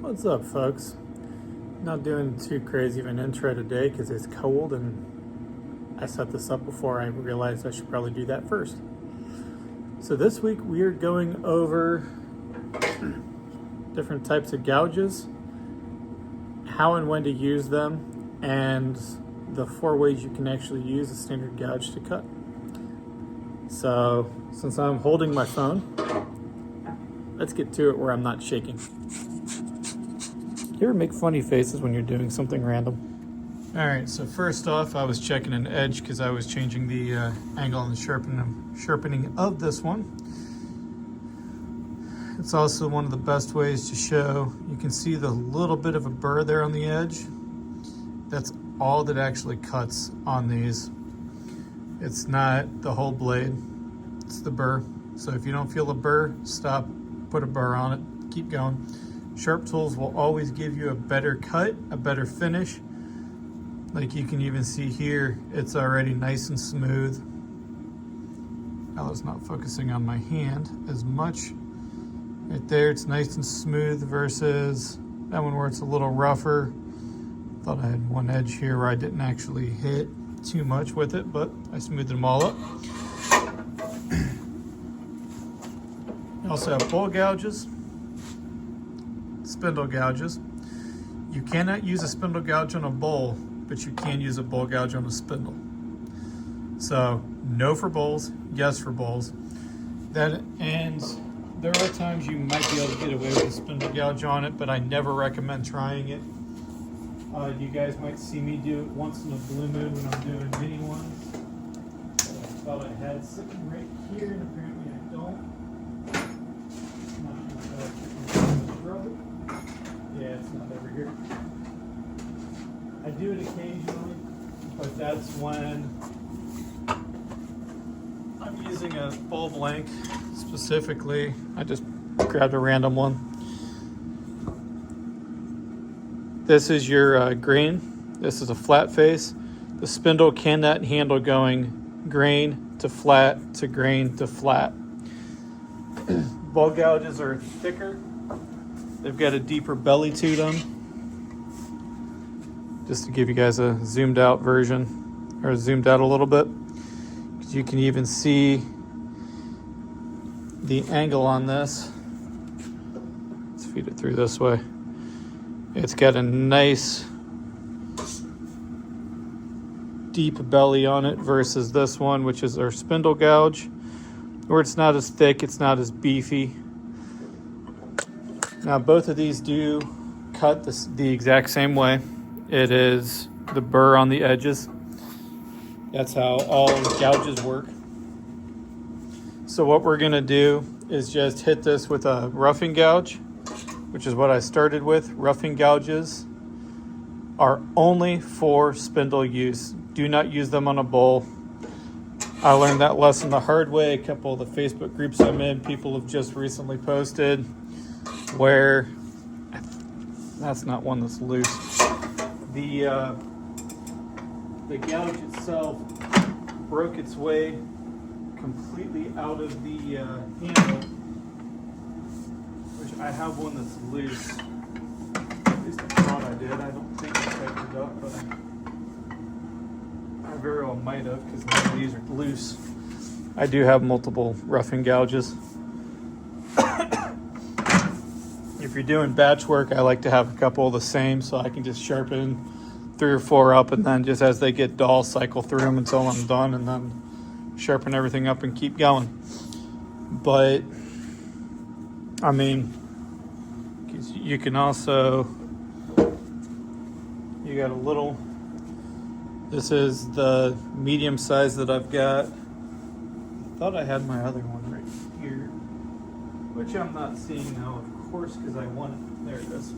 What's up, folks? Not doing too crazy of an intro today because it's cold and I set this up before I realized I should probably do that first. So this week we are going over different types of gouges, how and when to use them, and the 4 ways you can actually use a standard gouge to cut. So since I'm holding my phone, let's get to it where I'm not shaking. You ever make funny faces when you're doing something random? All right, so first off, I was checking an edge because I was changing the angle and sharpening of this one. It's also one of the best ways to show. You can see the little bit of a burr there on the edge. That's all that actually cuts on these. It's not the whole blade, it's the burr. So if you don't feel the burr, stop, put a burr on it, keep going. Sharp tools will always give you a better cut, a better finish. Like you can even see here, it's already nice and smooth. Now it's not focusing on my hand as much. Right there, it's nice and smooth versus that one where it's a little rougher. Thought I had one edge here where I didn't actually hit too much with it, but I smoothed them all up. You also have bowl gouges. Spindle gouges. You cannot use a spindle gouge on a bowl, but you can use a bowl gouge on a spindle. So no for bowls, yes for bowls. And there are times you might be able to get away with a spindle gouge on it, but I never recommend trying it. You guys might see me do it once in a blue moon when I'm doing mini ones. I thought I had sitting right here, and apparently I don't. Yeah, it's not over here. I do it occasionally, but that's when I'm using a bowl blank specifically. I just grabbed a random one. This is your grain. This is a flat face. The spindle cannot handle going grain to flat to grain to flat. Bowl gouges are thicker. They've got a deeper belly to them. Just to give you guys a zoomed out version, or zoomed out a little bit, because you can even see the angle on this. Let's feed it through this way. It's got a nice deep belly on it versus this one, which is our spindle gouge, where it's not as thick, it's not as beefy. Now both of these do cut the exact same way. It is the burr on the edges. That's how all gouges work. So what we're gonna do is just hit this with a roughing gouge, which is what I started with. Roughing gouges are only for spindle use. Do not use them on a bowl. I learned that lesson the hard way. A couple of the Facebook groups I'm in, people have just recently posted where that's not one that's loose. The gouge itself broke its way completely out of the handle, which I have one that's loose. At least I thought I did. I don't think I tightened it up, but I very well might have, because none of these are loose. I do have multiple roughing gouges. If you're doing batch work, I like to have a couple of the same so I can just sharpen 3 or 4 up, and then just as they get dull, cycle through them until I'm done, and then sharpen everything up and keep going. But I mean, you can also, you got a little, this is the medium size that I've got. I thought I had my other one right here, which I'm not seeing now, of course, because I want it. There it is.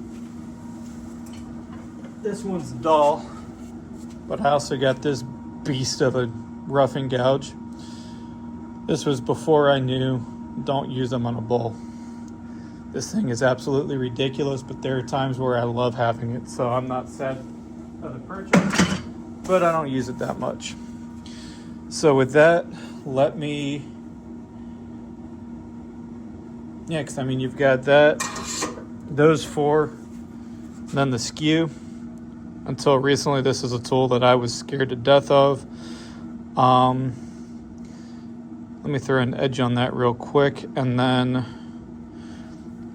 This one's dull, but I also got this beast of a roughing gouge. This was before I knew don't use them on a bowl. This thing is absolutely ridiculous, but there are times where I love having it, so I'm not sad of the purchase, but I don't use it that much. So with that, let me, because I mean, you've got that, those 4 then the skew. Until recently, this is a tool that I was scared to death of. Let me throw an edge on that real quick, and then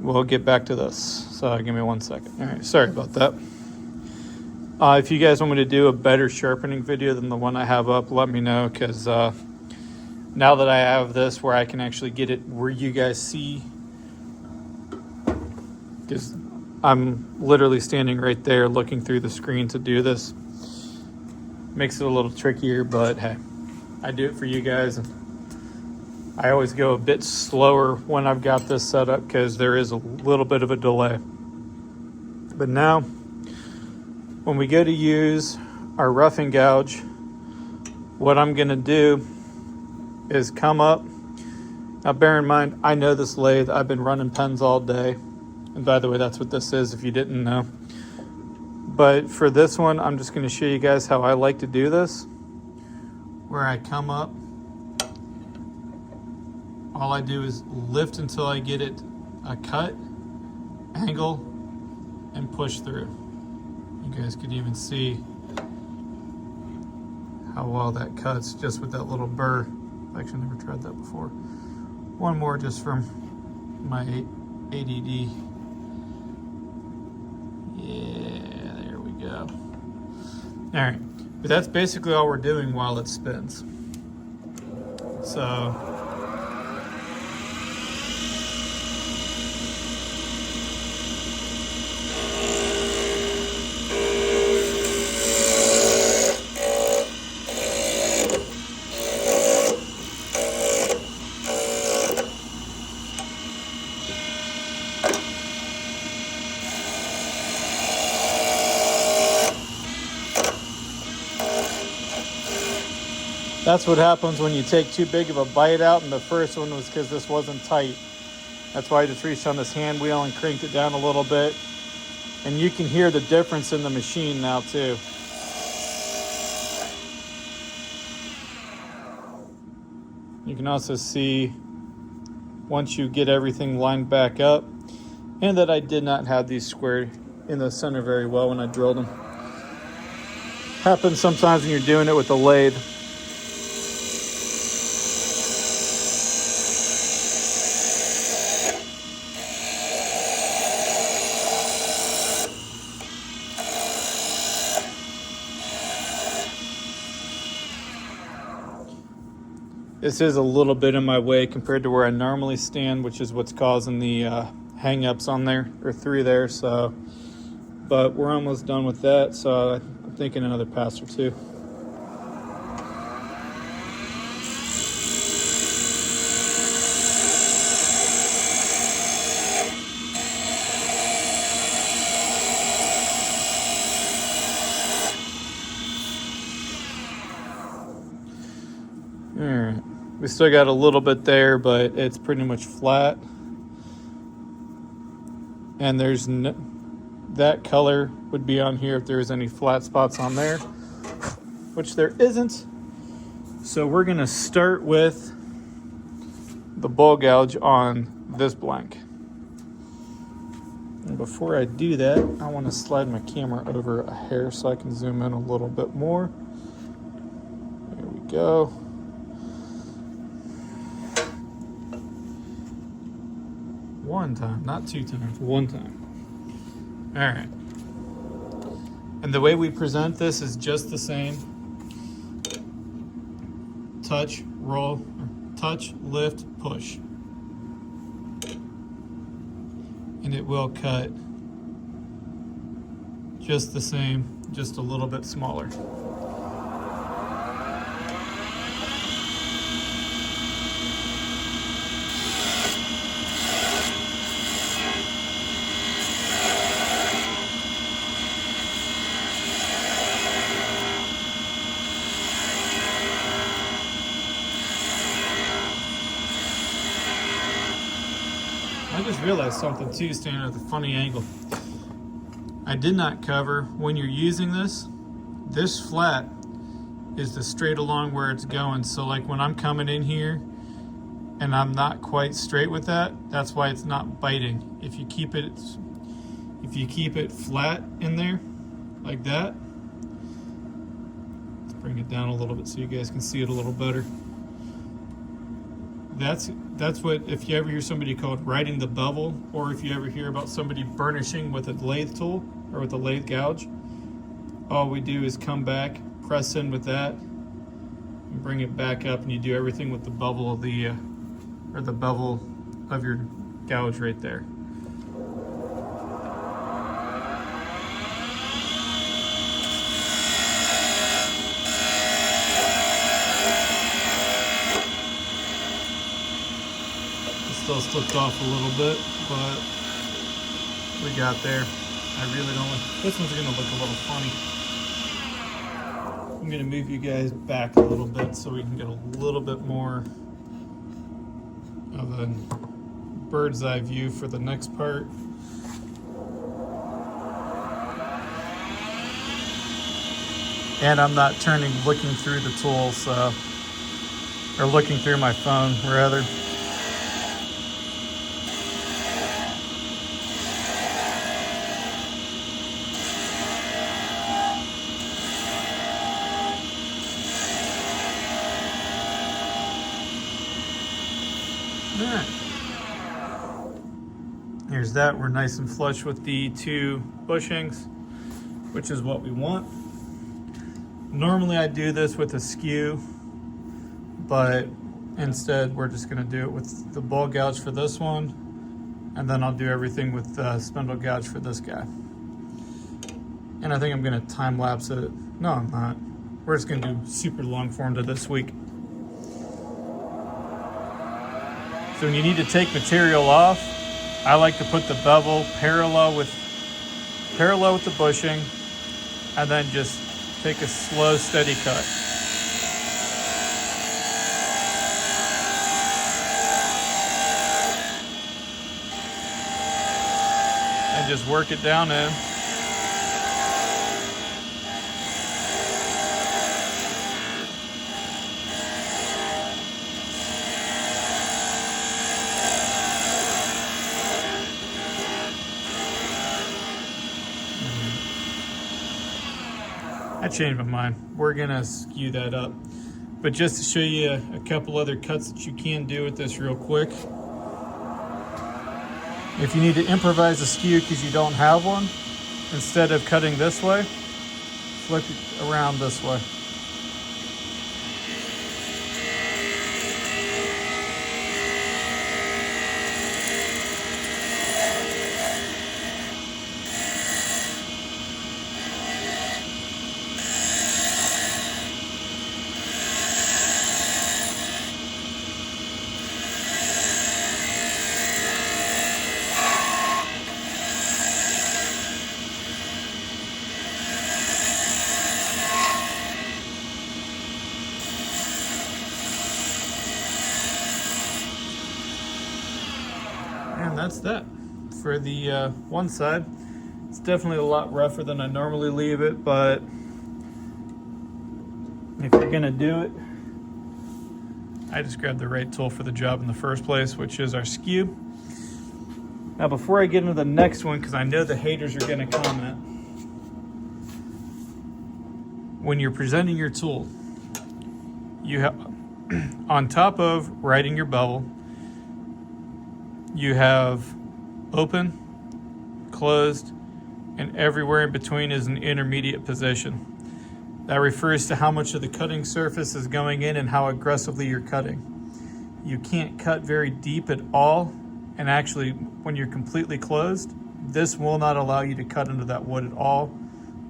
we'll get back to this. So give me 1 second. All right, sorry about that. If you guys want me to do a better sharpening video than the one I have up, let me know, because now that I have this where I can actually get it where you guys see, because I'm literally standing right there looking through the screen to do this. Makes it a little trickier, but hey, I do it for you guys. I always go a bit slower when I've got this set up because there is a little bit of a delay. But now, when we go to use our roughing gouge, what I'm gonna do is come up. Now bear in mind, I know this lathe, I've been running pens all day. And by the way, that's what this is if you didn't know. But for this one, I'm just gonna show you guys how I like to do this. Where I come up, all I do is lift until I get it a cut, angle, and push through. You guys can even see how well that cuts just with that little burr. I've actually never tried that before. One more just from my ADD. Yeah, there we go. All right, but that's basically all we're doing while it spins. So, that's what happens when you take too big of a bite out, and the first one was because this wasn't tight. That's why I just reached on this hand wheel and cranked it down a little bit. And you can hear the difference in the machine now too. You can also see once you get everything lined back up, and that I did not have these squared in the center very well when I drilled them. Happens sometimes when you're doing it with a lathe. This is a little bit in my way compared to where I normally stand, which is what's causing the hang-ups on there, or through there. So, but we're almost done with that, so I'm thinking another pass or two. All right, we still got a little bit there, but it's pretty much flat. And there's that color would be on here if there's any flat spots on there, which there isn't. So we're gonna start with the ball gouge on this blank. And before I do that, I wanna slide my camera over a hair so I can zoom in a little bit more. There we go. One time, not two times, one time. All right. And the way we present this is just the same. Touch, roll, touch, lift, push. And it will cut just the same, just a little bit smaller. I just realized something too, standing at the funny angle. I did not cover, when you're using this flat is the straight along where it's going. So like when I'm coming in here and I'm not quite straight with that, that's why it's not biting. If you keep it If you keep it flat in there, like that, let's bring it down a little bit so you guys can see it a little better. That's what, if you ever hear somebody called riding the bevel, or if you ever hear about somebody burnishing with a lathe tool or with a lathe gouge, all we do is come back, press in with that, and bring it back up, and you do everything with the bevel of the bevel of your gouge right there. Still slipped off a little bit, but we got there. I really don't like, this one's gonna look a little funny. I'm gonna move you guys back a little bit so we can get a little bit more of a bird's eye view for the next part. And I'm not looking through the tool, so, or looking through my phone rather. Alright, here's that. We're nice and flush with the 2 bushings, which is what we want. Normally I do this with a skew, but instead we're just going to do it with the ball gouge for this one, and then I'll do everything with the spindle gouge for this guy. And I think I'm going to time lapse it. No, I'm not. We're just going to do super long form to this week. So when you need to take material off, I like to put the bevel parallel with the bushing, and then just take a slow, steady cut. And just work it down in. I changed my mind. We're gonna skew that up. But just to show you a couple other cuts that you can do with this real quick. If you need to improvise a skew because you don't have one, instead of cutting this way, flip it around this way. And that's that for the one side. It's definitely a lot rougher than I normally leave it, but if you're gonna do it, I just grabbed the right tool for the job in the first place, which is our skew. Now before I get into the next one, because I know the haters are gonna comment, when you're presenting your tool, you have, on top of writing your bevel, you have open, closed, and everywhere in between is an intermediate position. That refers to how much of the cutting surface is going in and how aggressively you're cutting. You can't cut very deep at all, and actually when you're completely closed, this will not allow you to cut into that wood at all.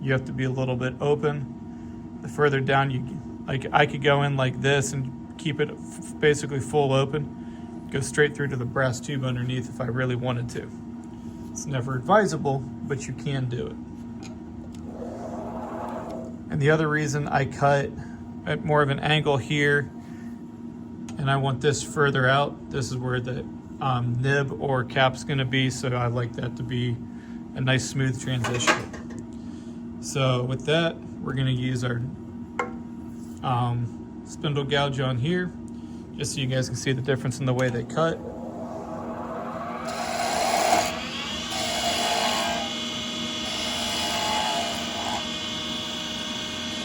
You have to be a little bit open. The further down you, like I could go in like this and keep it basically full open, go straight through to the brass tube underneath if I really wanted to. It's never advisable, but you can do it. And the other reason I cut at more of an angle here, and I want this further out, this is where the nib or cap's gonna be, so I like that to be a nice smooth transition. So with that, we're gonna use our spindle gouge on here, just so you guys can see the difference in the way they cut.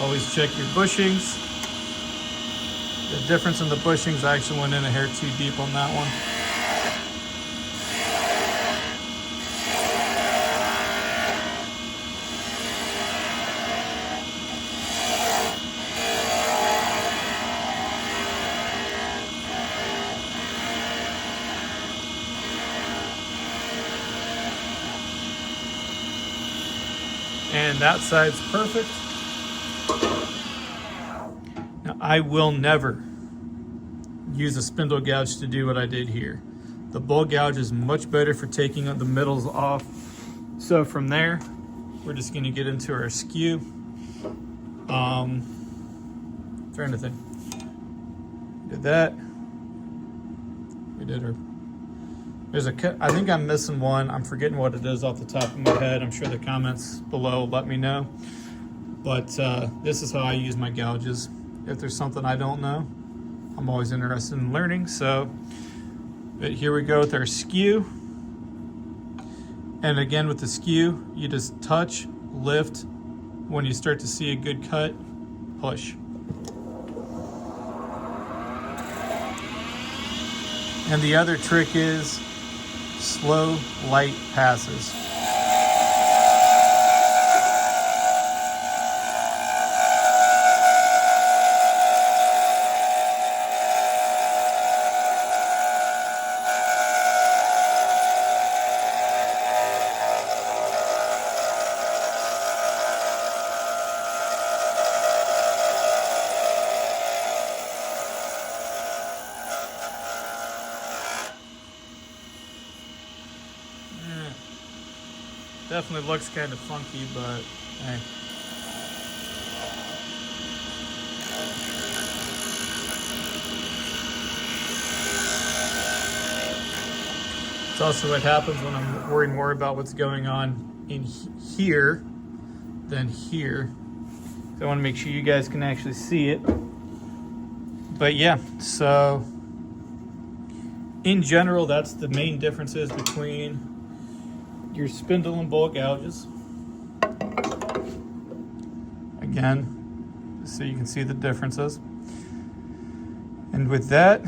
Always check your bushings. The difference in the bushings, I actually went in a hair too deep on that one. And that side's perfect. Now, I will never use a spindle gouge to do what I did here. The bowl gouge is much better for taking the middles off. So from there, we're just gonna get into our skew. Trying to think. Did that. We did our, there's a, I think I'm missing one. I'm forgetting what it is off the top of my head. I'm sure the comments below will let me know. But this is how I use my gouges. If there's something I don't know, I'm always interested in learning. So, but here we go with our skew. And again, with the skew, you just touch, lift. When you start to see a good cut, push. And the other trick is slow, light passes. Definitely looks kind of funky, but hey. It's also what happens when I'm worrying more about what's going on in here than here. So I want to make sure you guys can actually see it. But yeah, so in general, that's the main differences between your spindle and bowl gouges. Again, so you can see the differences. And with that,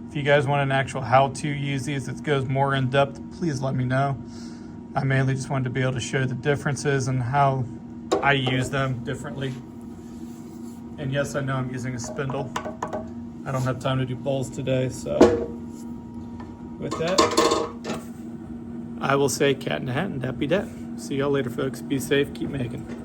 if you guys want an actual how to use these that goes more in depth, please let me know. I mainly just wanted to be able to show the differences and how I use them differently. And yes, I know I'm using a spindle. I don't have time to do bowls today, so with that, I will say cat in a hat and happy dat. See y'all later, folks. Be safe, keep making.